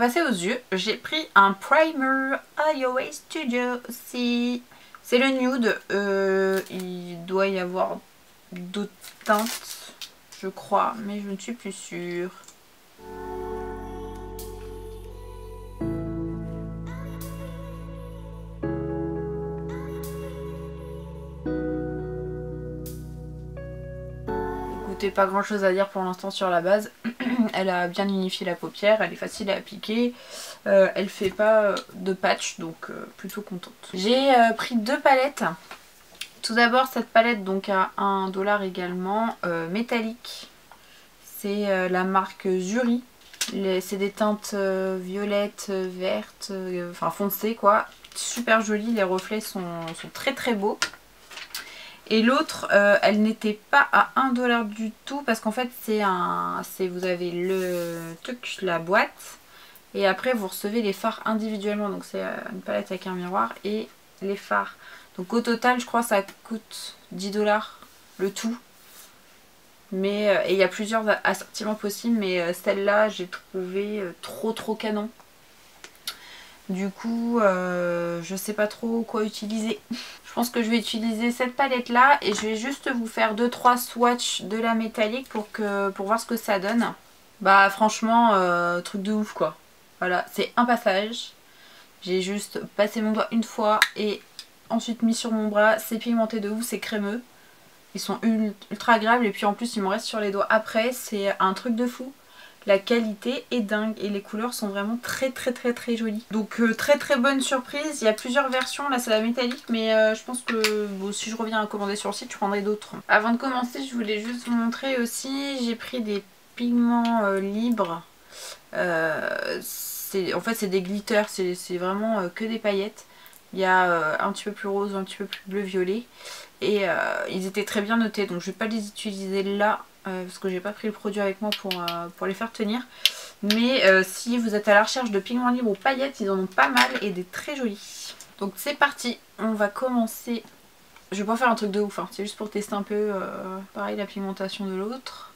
passer aux yeux. J'ai pris un primer iOS Studio aussi. C'est le nude. Il doit y avoir d'autres teintes, je crois, mais je ne suis plus sûre. Écoutez, pas grand chose à dire pour l'instant sur la base. Elle a bien unifié la paupière, elle est facile à appliquer. Elle fait pas de patch, donc plutôt contente. J'ai pris deux palettes. Tout d'abord cette palette donc à 1$ également, métallique. C'est la marque Zuri. C'est des teintes violettes, vertes, enfin foncées quoi. Super jolies, les reflets sont très très beaux. Et l'autre, elle n'était pas à 1$ du tout parce qu'en fait vous avez la boîte et après vous recevez les fards individuellement. Donc c'est une palette avec un miroir et les fards. Donc au total je crois ça coûte 10$ le tout. Mais et il y a plusieurs assortiments possibles, mais celle-là j'ai trouvé trop canon. Du coup je sais pas trop quoi utiliser. Je pense que je vais utiliser cette palette là et je vais juste vous faire 2-3 swatchs de la métallique pour voir ce que ça donne. Bah franchement truc de ouf quoi. Voilà, c'est un passage. J'ai juste passé mon doigt une fois et ensuite mis sur mon bras. C'est pigmenté de ouf, c'est crémeux. Ils sont ultra agréables et puis en plus il me reste sur les doigts après. C'est un truc de fou. La qualité est dingue et les couleurs sont vraiment très jolies. Donc très bonne surprise. Il y a plusieurs versions, là c'est la métallique, mais je pense que bon, si je reviens à commander sur le site je prendrai d'autres. Avant de commencer je voulais juste vous montrer aussi, j'ai pris des pigments libres. En fait c'est des glitters, c'est vraiment que des paillettes. Il y a un petit peu plus rose, un petit peu plus bleu violet. Et ils étaient très bien notés, donc je vais pas les utiliser là. Parce que j'ai pas pris le produit avec moi pour les faire tenir. Mais si vous êtes à la recherche de pigments libres ou paillettes, ils en ont pas mal et des très jolis. Donc c'est parti, on va commencer. Je vais pas faire un truc de ouf, hein. C'est juste pour tester un peu pareil la pigmentation de l'autre.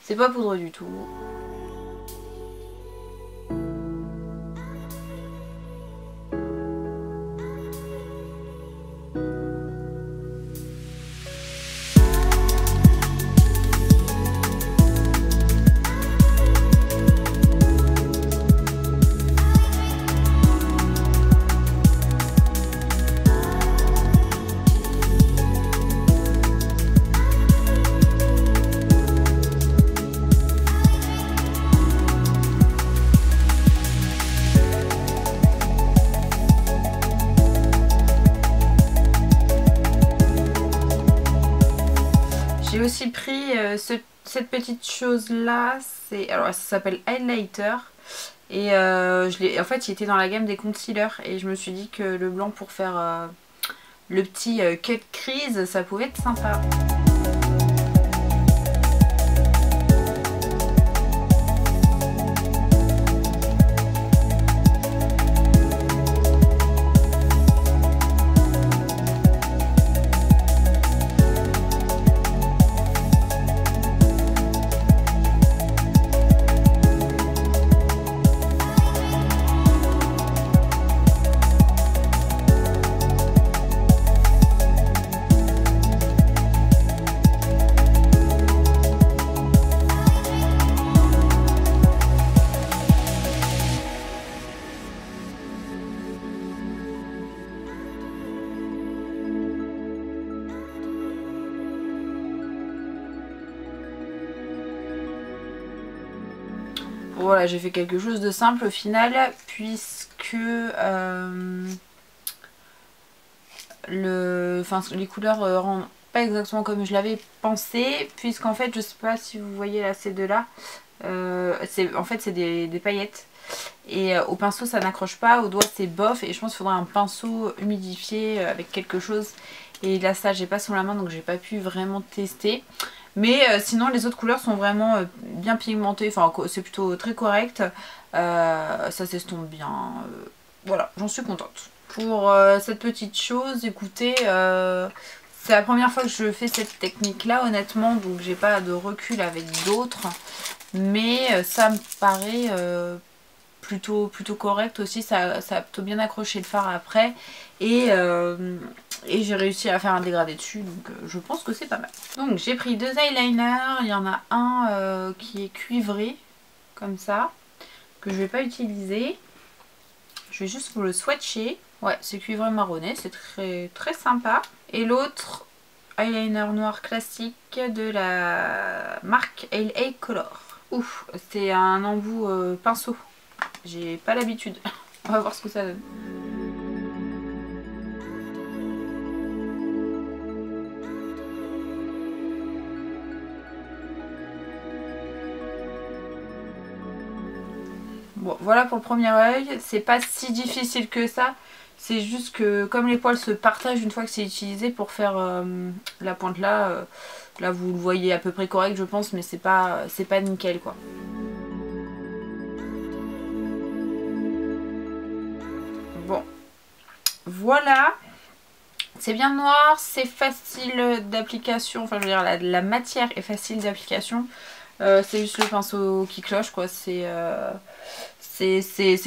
C'est pas poudreux du tout. J'ai aussi pris cette petite chose là, alors ça s'appelle Highlighter et en fait il était dans la gamme des concealers et je me suis dit que le blanc pour faire le petit cut crease ça pouvait être sympa. Voilà, j'ai fait quelque chose de simple au final, puisque les couleurs rendent pas exactement comme je l'avais pensé, puisqu'en fait, je sais pas si vous voyez là ces deux là, en fait c'est des paillettes. Et au pinceau ça n'accroche pas, au doigt c'est bof et je pense qu'il faudrait un pinceau humidifié avec quelque chose. Et là ça j'ai pas sur la main donc j'ai pas pu vraiment tester. Mais sinon les autres couleurs sont vraiment bien pigmentées, enfin c'est plutôt très correct. Ça s'estompe bien, voilà, j'en suis contente. Pour cette petite chose, écoutez, c'est la première fois que je fais cette technique là honnêtement, donc j'ai pas de recul avec d'autres. Mais ça me paraît plutôt correct aussi, ça a plutôt bien accroché le fard après et j'ai réussi à faire un dégradé dessus, donc je pense que c'est pas mal. Donc j'ai pris 2 eyeliners, il y en a un qui est cuivré comme ça, que je vais pas utiliser. Je vais juste vous le swatcher. Ouais, c'est cuivré marronné, c'est très sympa. Et l'autre, eyeliner noir classique de la marque LA Color. Ouf, c'est un embout pinceau. J'ai pas l'habitude. On va voir ce que ça donne. Bon, voilà pour le premier œil. C'est pas si difficile que ça. C'est juste que comme les poils se partagent une fois que c'est utilisé pour faire la pointe là, là vous le voyez à peu près correct je pense, mais c'est pas nickel quoi. Bon, voilà. C'est bien noir, c'est facile d'application, enfin je veux dire la matière est facile d'application. C'est juste le pinceau qui cloche quoi, c'est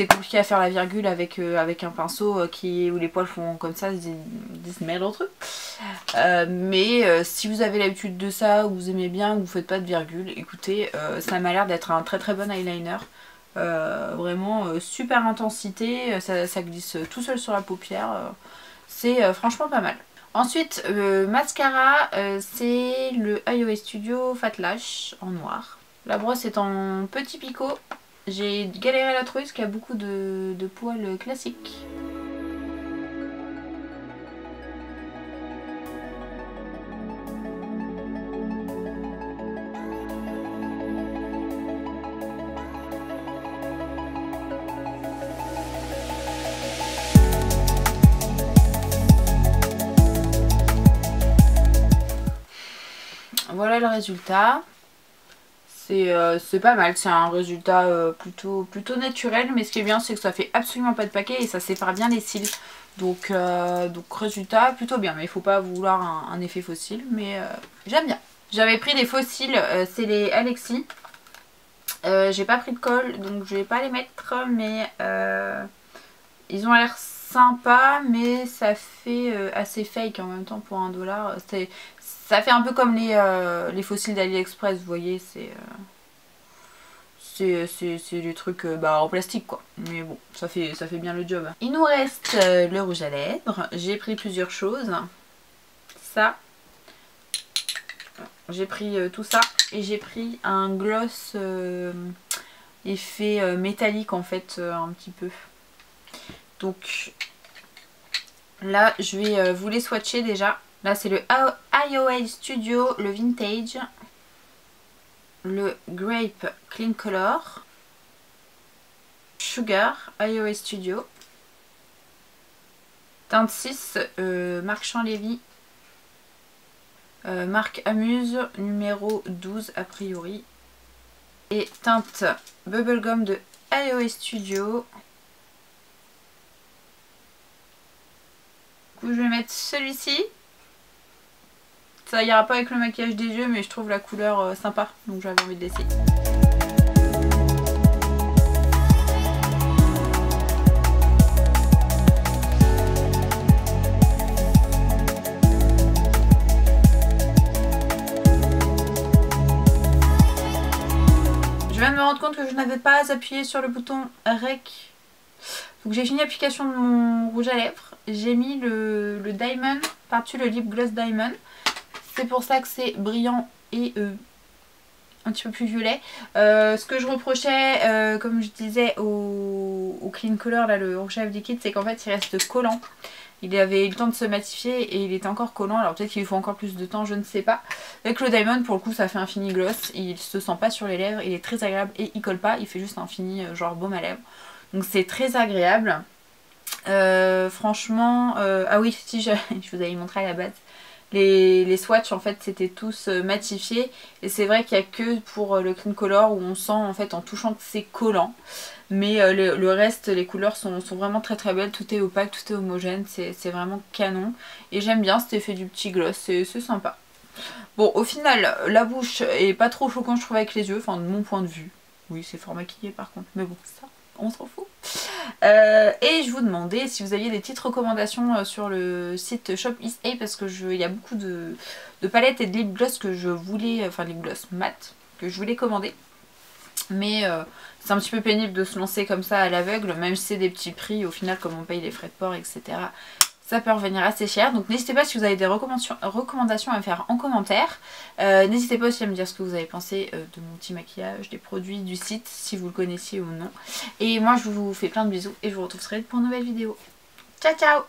compliqué à faire la virgule avec un pinceau où les poils font comme ça, ils se mêlent entre eux. Mais si vous avez l'habitude de ça, ou vous aimez bien, ou vous faites pas de virgule, écoutez, ça m'a l'air d'être un très bon eyeliner. Vraiment super intensité, ça glisse tout seul sur la paupière, c'est franchement pas mal. Ensuite, mascara, c'est le iOS Studio Fat Lash en noir. La brosse est en petit picot. J'ai galéré à la trouver parce qu'il y a beaucoup de poils classiques. Voilà le résultat. C'est pas mal, c'est un résultat plutôt naturel, mais ce qui est bien c'est que ça fait absolument pas de paquet et ça sépare bien les cils. Donc résultat plutôt bien, mais il faut pas vouloir un effet faux cils, mais j'aime bien. J'avais pris des faux cils, c'est les Alexis. J'ai pas pris de colle donc je vais pas les mettre, mais ils ont l'air sympas, mais ça fait assez fake en même temps pour $1. Ça fait un peu comme les fossiles d'AliExpress, vous voyez, c'est des trucs en plastique quoi. Mais bon, ça fait bien le job. Il nous reste le rouge à lèvres. J'ai pris plusieurs choses. Ça. J'ai pris tout ça. Et j'ai pris un gloss effet métallique en fait, un petit peu. Donc là, je vais vous les swatcher déjà. Là, c'est le iOS Studio, le Vintage, le Grape Clean Color, Sugar, iOS Studio, teinte 6, marque Champ-Lévy, marque Amuse, numéro 12 a priori, et teinte Bubblegum de iOS Studio. Du coup, je vais mettre celui-ci. Ça ira pas avec le maquillage des yeux, mais je trouve la couleur sympa, donc j'avais envie de l'essayer. Je viens de me rendre compte que je n'avais pas appuyé sur le bouton Rec. Donc j'ai fini l'application de mon rouge à lèvres. J'ai mis le Diamond par-dessus le Lip Gloss Diamond. C'est pour ça que c'est brillant et un petit peu plus violet. Ce que je reprochais, comme je disais au Clean Color, là, le rouge à lèvres liquide, c'est qu'en fait il reste collant. Il avait eu le temps de se matifier et il était encore collant. Alors peut-être qu'il lui faut encore plus de temps, je ne sais pas. Avec le Diamond, pour le coup, ça fait un fini gloss. Il se sent pas sur les lèvres, il est très agréable et il colle pas. Il fait juste un fini genre baume à lèvres. Donc c'est très agréable. Franchement, ah oui, si je vous avais montré à la base. Les swatchs en fait c'était tous matifiés et c'est vrai qu'il n'y a que pour le Clean Color où on sent en fait en touchant que c'est collant, mais le reste, les couleurs sont vraiment très belles, tout est opaque, tout est homogène, c'est vraiment canon et j'aime bien cet effet du petit gloss, c'est sympa. Bon, au final la bouche est pas trop choquante je trouve avec les yeux, enfin de mon point de vue. Oui, c'est fort maquillé par contre, mais bon, ça on s'en fout. Et je vous demandais si vous aviez des petites recommandations sur le site Shop East A, parce que il y a beaucoup de palettes et de lip gloss que je voulais, enfin lip gloss mat que je voulais commander. Mais c'est un petit peu pénible de se lancer comme ça à l'aveugle, même si c'est des petits prix, au final comme on paye les frais de port, etc. Ça peut revenir assez cher. Donc n'hésitez pas si vous avez des recommandations à me faire en commentaire. N'hésitez pas aussi à me dire ce que vous avez pensé de mon petit maquillage, des produits du site, si vous le connaissiez ou non. Et moi je vous fais plein de bisous et je vous retrouve très vite pour une nouvelle vidéo. Ciao ciao.